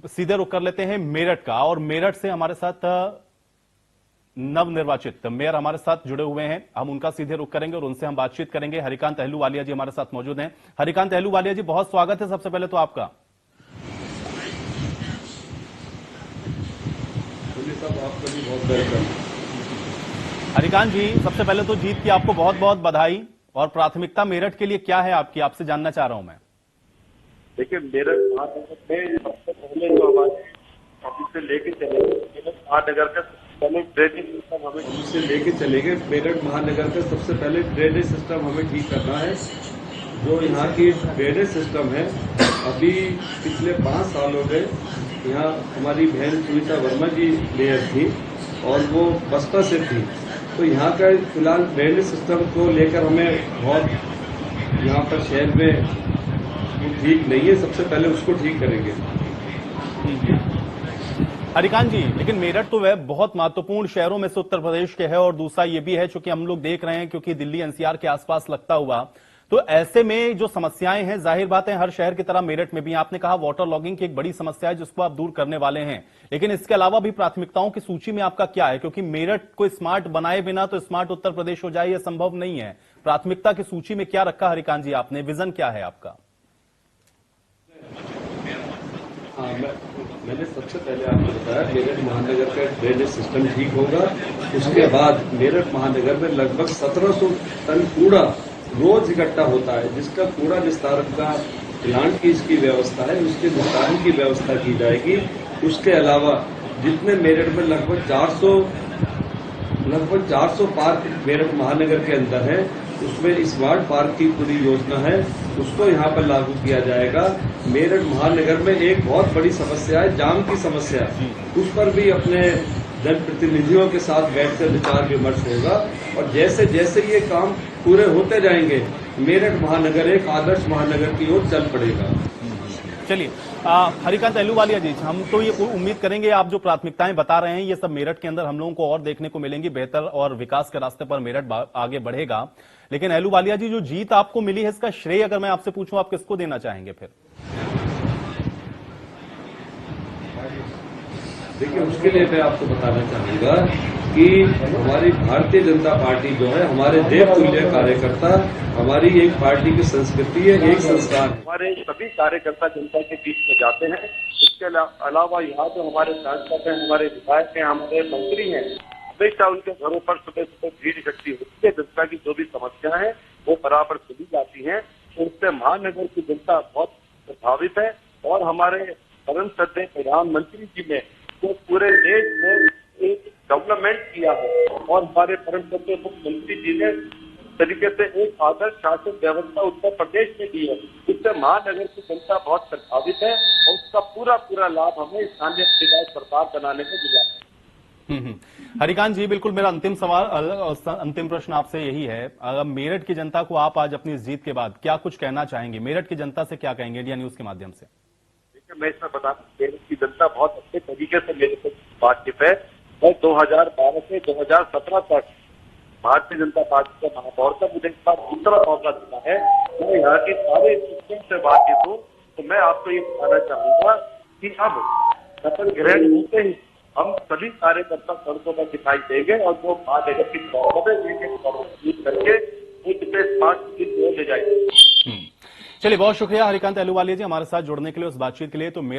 सीधे रुख कर लेते हैं मेरठ का, और मेरठ से हमारे साथ नवनिर्वाचित मेयर हमारे साथ जुड़े हुए हैं। हम उनका सीधे रुख करेंगे और उनसे हम बातचीत करेंगे। हरिकांत अहलूवालिया जी हमारे साथ मौजूद हैं। हरिकांत अहलूवालिया जी, बहुत स्वागत है सबसे पहले तो आपका। आपका भी बहुत वेलकम। हरिकांत जी, सबसे पहले तो जीत की आपको बहुत बहुत बधाई। और प्राथमिकता मेरठ के लिए क्या है आपकी, आपसे जानना चाह रहा हूं मैं। देखिए, मेरठ महानगर में सबसे पहले जो हमारे ऑफिस से लेके चले मेरठ महानगर का पहले ड्रेनेज सिस्टम हमें से लेके चलेंगे। मेरठ महानगर का सबसे पहले ड्रेनेज सिस्टम हमें ठीक करना है। जो यहाँ की ड्रेनेज सिस्टम है, अभी पिछले 5 सालों में यहाँ हमारी बहन सुनीता वर्मा जी मेयर थी और वो बसपा से थी। तो यहाँ का फिलहाल ड्रेनेज सिस्टम को लेकर हमें बहुत यहाँ पर शहर में ठीक नहीं है। सबसे पहले उसको ठीक करेंगे। हरिकांत जी, लेकिन मेरठ तो वह बहुत महत्वपूर्ण शहरों में से उत्तर प्रदेश के है, और दूसरा ये भी है चूंकि हम लोग देख रहे हैं क्योंकि दिल्ली एनसीआर के आसपास लगता हुआ, तो ऐसे में जो समस्याएं हैं जाहिर बात है हर शहर की तरह मेरठ में भी, आपने कहा वाटर लॉगिंग की एक बड़ी समस्या है जिसको आप दूर करने वाले हैं, लेकिन इसके अलावा भी प्राथमिकताओं की सूची में आपका क्या है? क्योंकि मेरठ को स्मार्ट बनाए बिना तो स्मार्ट उत्तर प्रदेश हो जाए यह संभव नहीं है। प्राथमिकता की सूची में क्या रखा हरिकांत जी आपने, विजन क्या है आपका? हाँ, मैंने सबसे पहले आपको बताया मेरठ महानगर का ड्रेनेज सिस्टम ठीक होगा। उसके बाद मेरठ महानगर में लगभग 1700 टन कूड़ा रोज इकट्ठा होता है, जिसका कूड़ा निस्तारण का प्लांट की इसकी व्यवस्था है, उसके निस्तारण की व्यवस्था की जाएगी। उसके अलावा जितने मेरठ में लगभग 400 पार्क मेरठ महानगर के अंदर है, उसमें स्मार्ट पार्क की पूरी योजना है, उसको यहाँ पर लागू किया जाएगा। मेरठ महानगर में एक बहुत बड़ी समस्या है जाम की समस्या, उस पर भी अपने जनप्रतिनिधियों के साथ बैठकर विचार विमर्श होगा। और जैसे जैसे ये काम पूरे होते जाएंगे, मेरठ महानगर एक आदर्श महानगर की ओर चल पड़ेगा। चलिए, हरिकांत अहलूवालिया जी, हम तो ये उम्मीद करेंगे आप जो प्राथमिकताएं बता रहे हैं ये सब मेरठ के अंदर हम लोगों को और देखने को मिलेंगी, बेहतर और विकास के रास्ते पर मेरठ आगे बढ़ेगा। लेकिन अहलूवालिया जी, जो जीत आपको मिली है इसका श्रेय अगर मैं आपसे पूछूं आप किसको देना चाहेंगे फिर? देखिए, उसके लिए मैं आपको बताना चाहूंगा कि हमारी भारतीय जनता पार्टी जो है, हमारे देवतुल्य कार्यकर्ता, हमारी एक पार्टी की संस्कृति है, एक संस्कार। हमारे सभी कार्यकर्ता जनता के बीच में जाते हैं। इसके अलावा यहाँ जो हमारे सांसद हैं, हमारे विधायक हैं, हमारे मंत्री हैं, हमेशा उनके घरों पर सुबह सुबह भीड़ इकट्ठी होती है। जनता की जो भी समस्या है वो बराबर सुनी जाती है। उससे महानगर की जनता बहुत प्रभावित है। और हमारे परम श्रद्धेय प्रधानमंत्री जी ने तो पूरे देश में एक डेवलपमेंट किया है, और हमारे परम श्रद्धेय मुख्यमंत्री जी ने तरीके से एक आदर्श शासन व्यवस्था उत्तर प्रदेश में दी है। इससे महानगर की जनता बहुत प्रभावित है और उसका पूरा लाभ हमें स्थानीय निकाय सरकार बनाने में मिला है। हरिकांत जी, बिल्कुल मेरा अंतिम सवाल, अंतिम प्रश्न आपसे यही है, अगर मेरठ की जनता को आप आज अपनी इस जीत के बाद क्या कुछ कहना चाहेंगे, मेरठ की जनता से क्या कहेंगे इंडिया न्यूज के माध्यम से? मैं इसमें बता, मेरठ की जनता बहुत अच्छे तरीके से मेरे से बातचीत है। मैं 2012 से 2017 तक भारतीय जनता पार्टी का महापौर था, मुझे इस बार दूसरा मौका मिला है। मैं यहाँ की सारे सिस्टम से बातचीत हूँ, तो मैं आपको ये बताना चाहूंगा कि अब शपथ ग्रहण होते ही हम सभी कार्यकर्ता सड़कों पर दिखाई देंगे और जो महानगर की प्रॉब्लम करके स्मार्ट ले जाएंगे। चलिए, बहुत शुक्रिया हरिकांत अहलूवालिया जी हमारे साथ जुड़ने के लिए, उस बातचीत के लिए। तो